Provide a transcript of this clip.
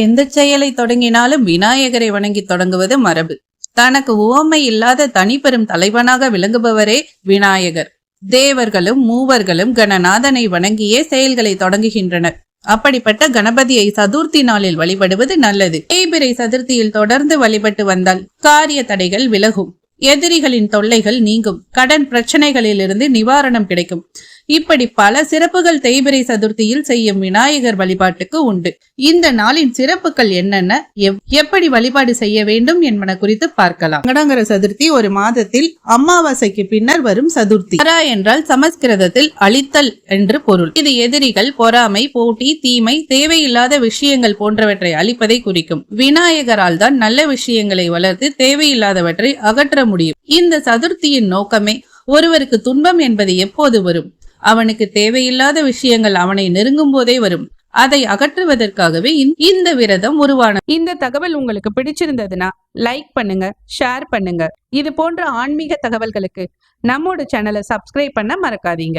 எந்த செயலை தொடங்கினாலும் விநாயகரை வணங்கி தொடங்குவது மரபு. தனக்கு உவமை இல்லாத தனிப்பெரும் தலைவனாக விளங்குபவரே விநாயகர். தேவர்களும் மூவர்களும் கணநாதனை வணங்கியே செயல்களை தொடங்குகின்றனர். அப்படிப்பட்ட கணபதியை சதுர்த்தி நாளில் வழிபடுவது நல்லது. தேய்பிறை சதுர்த்தியில் தொடர்ந்து வழிபட்டு வந்தால் காரிய தடைகள் விலகும், எதிரிகளின் தொல்லைகள் நீங்கும், கடன் பிரச்சனைகளிலிருந்து நிவாரணம் கிடைக்கும். இப்படி பல சிறப்புகள் தேய்பிறை சதுர்த்தியில் செய்யும் விநாயகர் வழிபாட்டுக்கு உண்டு. இந்த நாளின் சிறப்புகள் என்னென்ன, எப்படி வழிபாடு செய்ய வேண்டும் என்பன குறித்து பார்க்கலாம். சங்கடகர சதுர்த்தி ஒரு மாதத்தில் அமாவாசைக்கு பின்னர் வரும் சதுர்த்தி. கரா என்றால் சமஸ்கிருதத்தில் அழித்தல் என்று பொருள். இது எதிரிகள், பொறாமை, போட்டி, தீமை, தேவையில்லாத விஷயங்கள் போன்றவற்றை அழிப்பதை குறிக்கும். விநாயகரால் தான் நல்ல விஷயங்களை வளர்த்து தேவையில்லாதவற்றை அகற்ற முடியும். இந்த சதுர்த்தியின் நோக்கமே ஒருவருக்கு துன்பம் என்பது எப்போது வரும், அவனுக்கு தேவையில்லாத விஷயங்கள் அவனை நெருங்கும் போதே வரும், அதை அகற்றுவதற்காகவே இந்த விரதம் உருவான. இந்த தகவல் உங்களுக்கு பிடிச்சிருந்ததுன்னா லைக் பண்ணுங்க, ஷேர் பண்ணுங்க. இது போன்ற ஆன்மீக தகவல்களுக்கு நம்மோட சேனலை சப்ஸ்கிரைப் பண்ண மறக்காதீங்க.